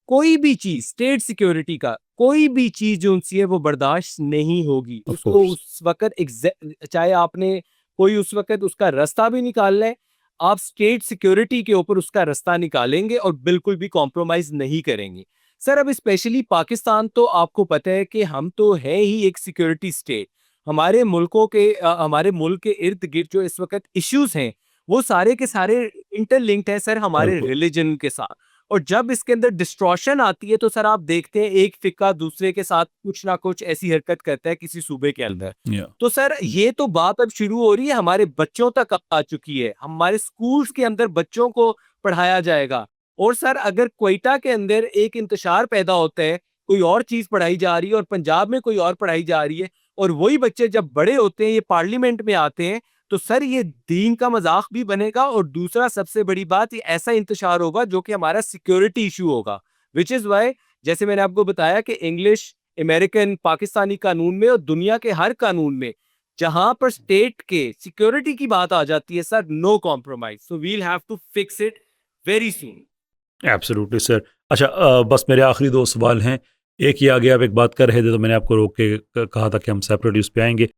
कोई भी चीज, स्टेट सिक्योरिटी का कोई भी चीज जो उनसे है वो बर्दाश्त नहीं होगी। ऑफ उसको कोर्स। उस वक्त चाहे आपने कोई उस वक्त उसका रास्ता भी निकालना है, आप स्टेट सिक्योरिटी के ऊपर उसका रास्ता निकालेंगे और बिल्कुल भी कॉम्प्रोमाइज नहीं करेंगे। सर अब स्पेशली पाकिस्तान तो आपको पता है कि हम तो है ही एक सिक्योरिटी स्टेट। हमारे मुल्क के इर्द गिर्द जो इस वक्त इश्यूज हैं वो सारे के सारे इंटरलिंक्ड है सर हमारे बिल्कुल। रिलीजन के साथ। और जब इसके अंदर डिस्ट्रॉशन आती है तो सर आप देखते हैं एक फिक्का दूसरे के साथ कुछ ना कुछ ऐसी हरकत करता है किसी सूबे के अंदर। या तो सर ये तो बात अब शुरू हो रही है, हमारे बच्चों तक अब आ चुकी है, हमारे स्कूल्स के अंदर बच्चों को पढ़ाया जाएगा। और सर अगर क्वेटा के अंदर एक इंतशार पैदा होता है, कोई और चीज पढ़ाई जा रही है और पंजाब में कोई और पढ़ाई जा रही है, और वही बच्चे जब बड़े होते हैं ये पार्लियामेंट में आते हैं, तो सर ये दीन का मजाक भी बनेगा, और दूसरा सबसे बड़ी बात, ये ऐसा इंतशार होगा जो कि हमारा सिक्योरिटी इशू होगा, विच इज़ वाई जैसे मैंने आपको बताया कि इंग्लिश, अमेरिकन, पाकिस्तानी कानून में और दुनिया के हर कानून में जहां पर स्टेट के सिक्योरिटी की बात आ जाती है sir, no compromise, so we'll have to fix it very soon. Absolutely sir. अच्छा, बस मेरे आखिरी दो सवाल हैं। एक ये आगे आप एक बात कर रहे थे तो मैंने आपको रोक के कहा था कि हम सेपरेट उस पे आएंगे।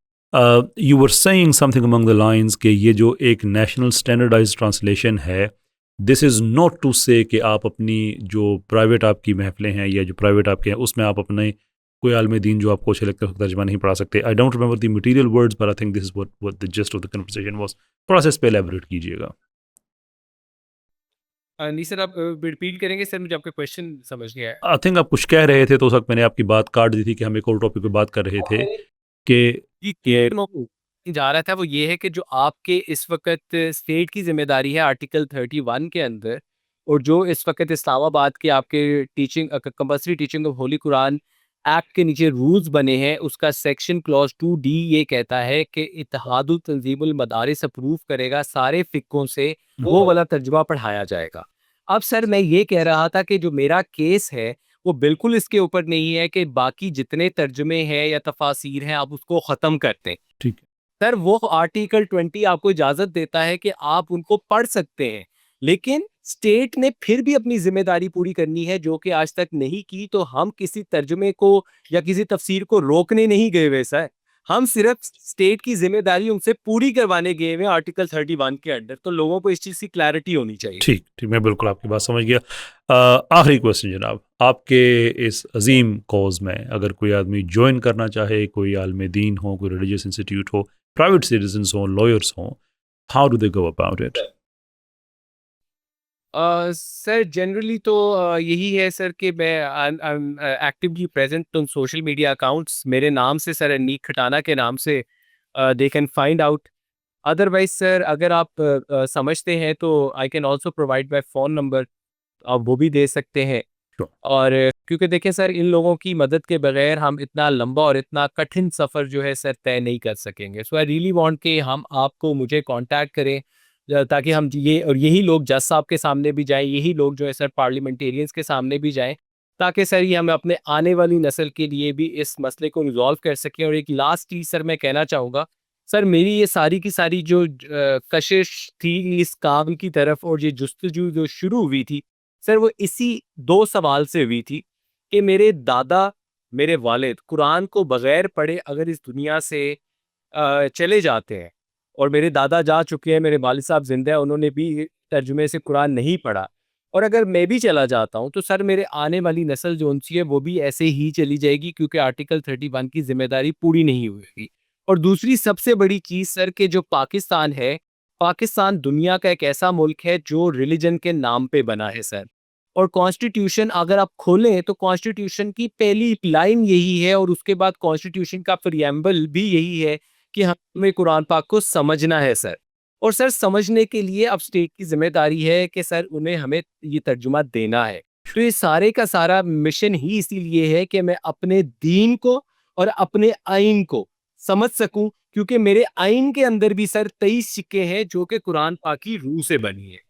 You were saying something among the lines कि ये जो एक नेशनल स्टैंडर्डाइज्ड ट्रांसलेशन है, दिस इज़ नॉट टू से कि आप अपनी जो प्राइवेट आपकी महफिलें हैं या जो प्राइवेट आपके हैं उसमें आप अपने कोई आलम दीन जो आपको अच्छे लगता है उसका तर्जमा नहीं पढ़ा सकते। I don't remember the material words but I think this is what the just of the conversation was. थोड़ा सा इस पे एलैबोरेट कीजिएगा। नहीं सर, आप रिपीट करेंगे सर, मुझे आपका क्वेश्चन समझ नहीं आया। आई थिंक आप कुछ कह रहे थे तो उस वक्त मैंने आपकी बात काट दी थी कि हम एक और टॉपिक पे बात कर रहे थे कि जी, जा रहा था वो ये है कि जो आपके इस वक्त स्टेट की जिम्मेदारी है आर्टिकल 31 के अंदर, और जो इस वक्त इस्लामाबाद के आपके teaching compulsory teaching of holy Quran act के नीचे रूल्स बने हैं, उसका सेक्शन क्लॉज 2D ये कहता है कि इत्तेहादुल तंजीमुल मदारिस अप्रूव करेगा सारे फिक्कों से वो वाला तर्जुमा पढ़ाया जाएगा। अब सर मैं ये कह रहा था कि जो मेरा केस है वो बिल्कुल इसके ऊपर नहीं है कि बाकी जितने तर्जुमे हैं या तफासिर हैं आप उसको ख़त्म करते हैं। ठीक है। सर वो आर्टिकल 20 आपको इजाजत देता है कि आप उनको पढ़ सकते हैं, लेकिन स्टेट ने फिर भी अपनी जिम्मेदारी पूरी करनी है जो कि आज तक नहीं की। तो हम किसी तर्जुमे को या किसी तफसीर को रोकने नहीं गए हुए सर, हम सिर्फ स्टेट की जिम्मेदारी उनसे पूरी करवाने गए हुए आर्टिकल 31 के अंडर। तो लोगों को इस चीज की क्लैरिटी होनी चाहिए। ठीक ठीक, मैं बिल्कुल आपकी बात समझ गया। आखिरी क्वेश्चन जनाब, आपके इस अजीम कॉज में अगर कोई आदमी ज्वाइन करना चाहे, कोई आलम दीन हो, कोई रिलीजियस इंस्टीट्यूट हो, प्राइवेट सिटीजन्स हों, लॉयर्स हों, how do they go about it? Sir generally तो यही है सर कि मैं actively present on social media accounts, मेरे नाम से सर, अनीक खटाना के नाम से they can find out. Otherwise sir अगर आप समझते हैं तो I can also provide my phone number, आप वो भी दे सकते हैं। Sure. और क्योंकि देखिए सर, इन लोगों की मदद के बगैर हम इतना लंबा और इतना कठिन सफ़र जो है सर तय नहीं कर सकेंगे। सो आई रियली वांट कि हम आपको मुझे कांटेक्ट करें, ताकि हम ये और यही लोग जज साहब के सामने भी जाएं, यही लोग जो है सर पार्लियामेंटेरियंस के सामने भी जाएं, ताकि सर ये हम अपने आने वाली नस्ल के लिए भी इस मसले को रिजॉल्व कर सकें। और एक लास्ट चीज़ सर मैं कहना चाहूँगा, सर मेरी ये सारी की सारी जो कशिश थी इस काम की तरफ और ये जुस्तजू जो शुरू हुई थी सर, वो इसी 2 सवाल से हुई थी कि मेरे दादा, मेरे वालिद कुरान को बगैर पढ़े अगर इस दुनिया से चले जाते हैं, और मेरे दादा जा चुके हैं, मेरे वालिद साहब ज़िंदा हैं, उन्होंने भी तर्जुमे से कुरान नहीं पढ़ा, और अगर मैं भी चला जाता हूँ तो सर मेरे आने वाली नस्ल जो-सी है वो भी ऐसे ही चली जाएगी, क्योंकि आर्टिकल 31 की ज़िम्मेदारी पूरी नहीं हुई। और दूसरी सबसे बड़ी चीज़ सर कि जो पाकिस्तान है, पाकिस्तान दुनिया का एक ऐसा मुल्क है जो रिलीजन के नाम पे बना है सर। और कॉन्स्टिट्यूशन अगर आप खोलें तो कॉन्स्टिट्यूशन की पहली लाइन यही है, और उसके बाद कॉन्स्टिट्यूशन का प्रियम्बल भी यही है कि हमें कुरान पाक को समझना है सर। और सर समझने के लिए अब स्टेट की जिम्मेदारी है कि सर उन्हें हमें ये तर्जुमा देना है। तो ये सारे का सारा मिशन ही इसीलिए है कि मैं अपने दीन को और अपने आइन को समझ सकूं, क्योंकि मेरे आइन के अंदर भी सर 23 सिक्के हैं जो कि कुरान पाक की रूह से बनी है।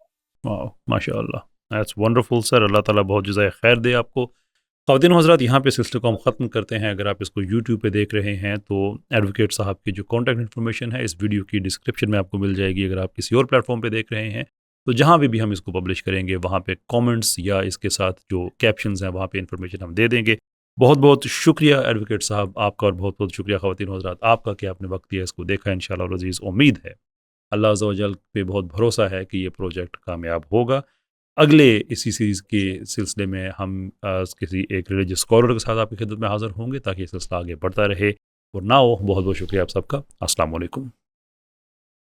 वाह, माशाअल्लाह, दैट्स वंडरफुल सर। अल्लाह ताला बहुत जज़ाए खैर दे आपको। ख़वातीन और हज़रात, यहाँ पे सिलसिले को हम ख़त्म करते हैं। अगर आप इसको यूट्यूब पे देख रहे हैं तो एडवोकेट साहब की जो कॉन्टैक्ट इन्फॉर्मेशन है इस वीडियो की डिस्क्रिप्शन में आपको मिल जाएगी। अगर आप किसी और प्लेटफॉर्म पे देख रहे हैं तो जहाँ भी हम इसको पब्लिश करेंगे वहाँ पे कमेंट्स या इसके साथ जो कैप्शंस हैं वहाँ पे इन्फॉर्मेशन हम दे देंगे। बहुत बहुत शुक्रिया एडवोकेट साहब आपका, और बहुत बहुत शुक्रिया ख़वातीन और हज़रात आपका कि आपने वक्त दिया, इसको देखा। इंशाअल्लाह अज़ीज़ उम्मीद है, अल्लाह अज़्ज़ा व जल पे बहुत भरोसा है कि ये प्रोजेक्ट कामयाब होगा। अगले इसी सीरीज़ के सिलसिले में हम किसी एक रिलीजियस स्कॉलर के साथ आपकी खिदमत में हाज़िर होंगे ताकि ये सिलसिला आगे बढ़ता रहे। और ना हो, बहुत बहुत शुक्रिया आप सबका। अस्सलाम वालेकुम।